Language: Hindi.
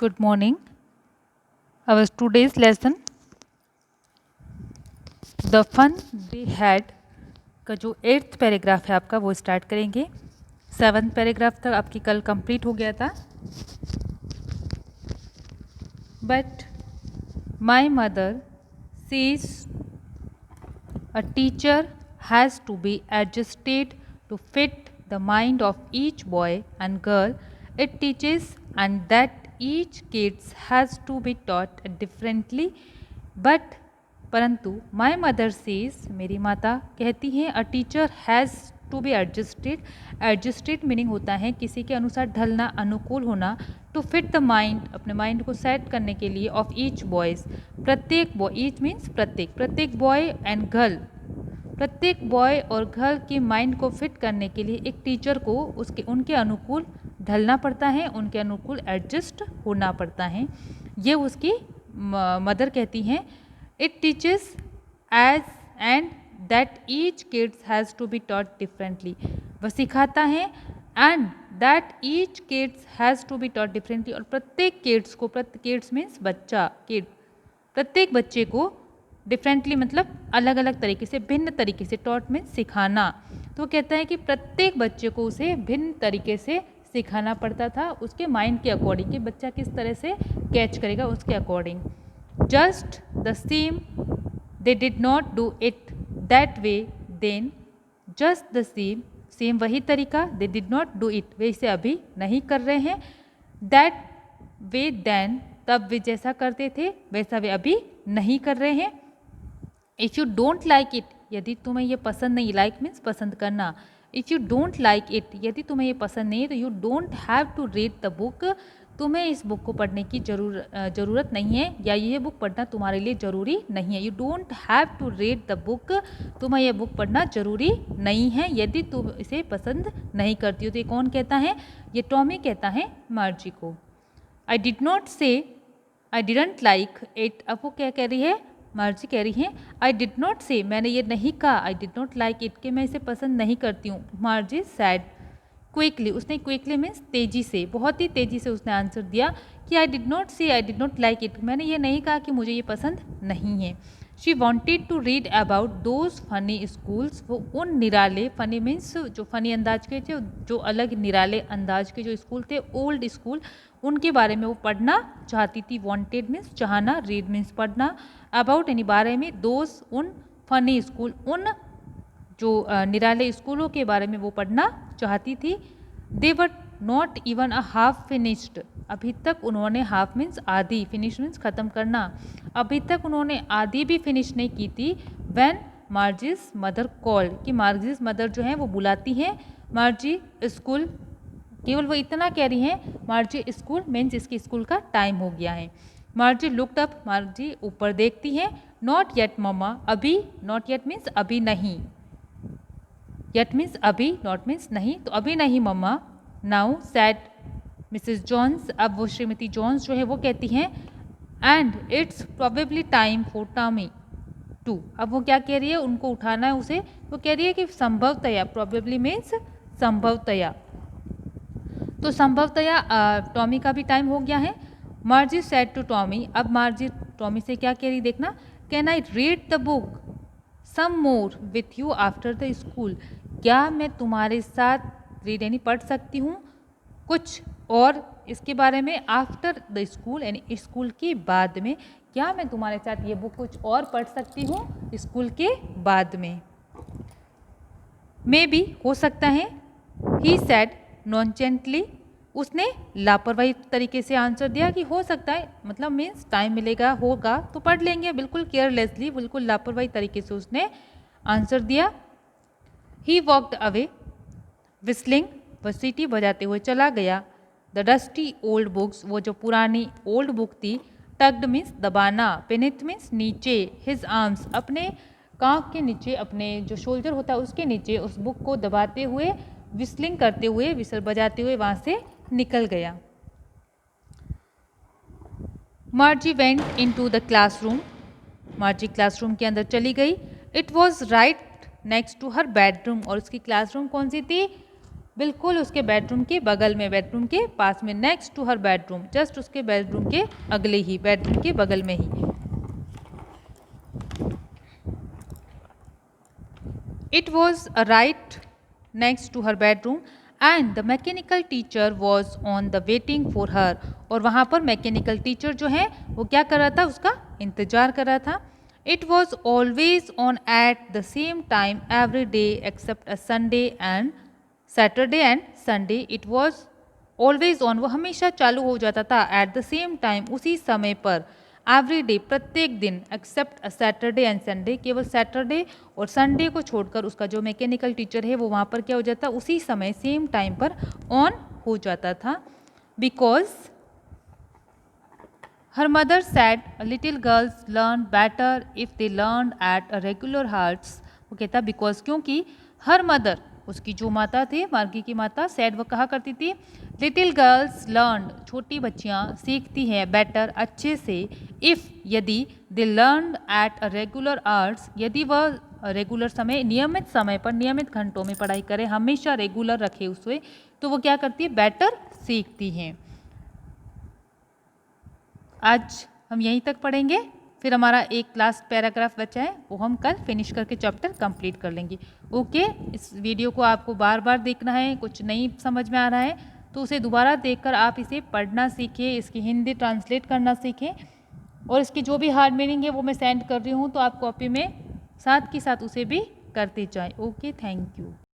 Good morning. Our today's lesson, the fun they had का जो 8th पैराग्राफ है आपका वो स्टार्ट करेंगे। 7th पैराग्राफ तक आपकी कल कंप्लीट हो गया था। But my mother says a teacher has to be adjusted to fit the mind of each boy and girl it teaches, and that each kids has to be taught differently. But परंतु माई मदर सेज मेरी माता कहती हैं a teacher has to be adjusted. Adjusted meaning होता है किसी के अनुसार ढलना, अनुकूल होना। टू फिट द माइंड, अपने माइंड को सेट करने के लिए, ऑफ ईच बॉयज़, प्रत्येक बॉय, ईच मीन्स प्रत्येक बॉय एंड गर्ल, प्रत्येक बॉय और गर्ल के माइंड को फिट करने के लिए एक टीचर को उनके अनुकूल ढलना पड़ता है, उनके अनुकूल एडजस्ट होना पड़ता है। ये उसकी मदर कहती हैं। It teaches as and that each kids has to be taught differently, वह सिखाता है and that each kids has to be taught differently, और प्रत्येक किड्स को, किड्स मीन्स बच्चा, किड, प्रत्येक बच्चे को डिफरेंटली मतलब अलग अलग तरीके से, भिन्न तरीके से, टॉट मीन्स सिखाना। तो वो कहता है कि प्रत्येक बच्चे को उसे भिन्न तरीके से सिखाना पड़ता था, उसके माइंड के अकॉर्डिंग, कि बच्चा किस तरह से कैच करेगा उसके according. Just the same they did not do it that way then, just the same, same वही तरीका, they did not do it, वे इसे अभी नहीं कर रहे हैं, दैट वे देन, तब वे जैसा करते थे वैसा वे अभी नहीं कर रहे हैं। If you don't like it, यदि तुम्हें ये पसंद नहीं, लाइक मीन्स पसंद करना, if you don't like it, यदि तुम्हें ये पसंद नहीं है तो you don't have to read the book, तुम्हें इस बुक को पढ़ने की ज़रूरत नहीं है, या ये बुक पढ़ना तुम्हारे लिए ज़रूरी नहीं है। You don't have to read the book, तुम्हें यह बुक पढ़ना ज़रूरी नहीं है यदि तुम इसे पसंद नहीं करती हो। तो ये कौन कहता है? ये टॉमी कहता है मार्जी को। आई डिड नॉट से आई डिडंट लाइक इट, अब वो क्या कह रही है? मार्जी कह रही है आई डिड नॉट से, मैंने ये नहीं कहा, I did not like it, कि मैं इसे पसंद नहीं करती हूँ। मार्जी सैड क्विकली, उसने क्विकली मीन्स तेज़ी से, बहुत ही तेज़ी से उसने आंसर दिया कि आई डिड नॉट से I did not like it, मैंने ये नहीं कहा कि मुझे ये पसंद नहीं है। She wanted to read about those funny schools, वो उन निराले, फनी मीन्स जो फनी अंदाज के थे, जो अलग निराले अंदाज के जो स्कूल थे, ओल्ड स्कूल, उनके बारे में वो पढ़ना चाहती थी। वॉन्टेड मीन्स चाहना, रीड मीन्स पढ़ना, अबाउट यानी बारे में, दोज उन, फनी स्कूल उन जो निराले स्कूलों के बारे में वो पढ़ना चाहती थी। They were not even a half finished, अभी तक उन्होंने, हाफ मीन्स आधी, फिनिश मीन्स ख़त्म करना, अभी तक उन्होंने आधी भी फिनिश नहीं की थी। व्हेन मार्जिस मदर कॉल्ड, कि मार्जिस मदर जो है वो बुलाती हैं मार्जी स्कूल, केवल वो इतना कह रही हैं मार्जी स्कूल मीन्स इसके स्कूल का टाइम हो गया है। मार्जी लुक्ड अप, मार्जी ऊपर देखती हैं। नॉट येट मम्मा, अभी, नॉट येट मीन्स अभी नहीं, येट मीन्स अभी, नॉट मीन्स नहीं, तो अभी नहीं mamma. Now said Mrs Jones, अब वो श्रीमती जॉन्स जो है वो कहती हैं and it's probably time for Tommy to, अब वो क्या कह रही है? उनको उठाना है उसे, वो कह रही है कि संभवतया, प्रोबेबली मीन्स संभवतया, तो संभवतया टॉमी का भी टाइम हो गया है। मार्जी सेड टू टॉमी, अब मार्जी टॉमी से क्या कह रही देखना, can I read the book some more with you after the school, क्या मैं तुम्हारे साथ रीड यानी पढ़ सकती हूँ कुछ और इसके बारे में, आफ्टर द स्कूल यानी स्कूल के बाद में, क्या मैं तुम्हारे साथ ये बुक कुछ और पढ़ सकती हूँ स्कूल के बाद में। मे बी, हो सकता है, ही सेड नॉनचेंटली, उसने लापरवाही तरीके से आंसर दिया कि हो सकता है, मतलब मीन्स टाइम मिलेगा, होगा तो पढ़ लेंगे, बिल्कुल केयरलेसली, बिल्कुल लापरवाही तरीके से उसने आंसर दिया। ही वॉकड अवे विस्लिंग, वह सीटी बजाते हुए चला गया। द डस्टी ओल्ड बुक्स, वो जो पुरानी ओल्ड बुक थी, टग्ड मीन्स दबाना, पिनिथ मीन्स नीचे, हिज आर्म्स, अपने कांख के नीचे, अपने जो शोल्डर होता है उसके नीचे, उस बुक को दबाते हुए, विस्लिंग करते हुए, विसल बजाते हुए वहाँ से निकल गया। Margie went into the classroom, Margie classroom के अंदर चली गई। It was right next to her bedroom, और उसकी क्लासरूम कौन सी थी? बिल्कुल उसके बेडरूम के बगल में, बेडरूम के पास में, next to her bedroom, just उसके बेडरूम के अगले ही, बेडरूम के बगल में ही। It was right next to her bedroom and the mechanical teacher was on the waiting for her, और वहाँ पर मैकेनिकल टीचर जो है वो क्या कर रहा था, उसका इंतजार कर रहा था। It was always on at the same time every day except a Sunday and Saturday and Sunday. It was always on, वो हमेशा चालू हो जाता था, एट द सेम टाइम, उसी समय पर, एवरी डे, प्रत्येक दिन, एक्सेप्ट सैटरडे एंड संडे, केवल सैटरडे और संडे को छोड़कर उसका जो मैकेनिकल टीचर है वो वहाँ पर क्या हो जाता, उसी समय सेम टाइम पर ऑन हो जाता था। Because her mother sad little girls learn better if they learn at a regular hearts. वो कहता बिकॉज, क्योंकि हर मदर, उसकी जो माता थी, मार्गी की माता, सैड, वो कहा करती थी लिटिल गर्ल्स लर्न, छोटी बच्चियाँ सीखती हैं, बेटर, अच्छे से, इफ़, यदि, they learn at a regular hours, यदि वह रेगुलर समय, नियमित समय पर, नियमित घंटों में पढ़ाई करें, हमेशा रेगुलर रखे उसे, तो वो क्या करती है, बेटर सीखती हैं। आज हम यहीं तक पढ़ेंगे, फिर हमारा एक लास्ट पैराग्राफ बचा है, वो हम कल फिनिश करके चैप्टर कंप्लीट कर लेंगे। ओके, इस वीडियो को आपको बार बार देखना है, कुछ नहीं समझ में आ रहा है तो उसे दोबारा देखकर आप इसे पढ़ना सीखें, इसकी हिंदी ट्रांसलेट करना सीखें, और इसकी जो भी हार्ड मीनिंग है वो मैं सेंड कर रही हूँ, तो आप कॉपी में साथ के साथ उसे भी करते जाएं। Okay, thank you.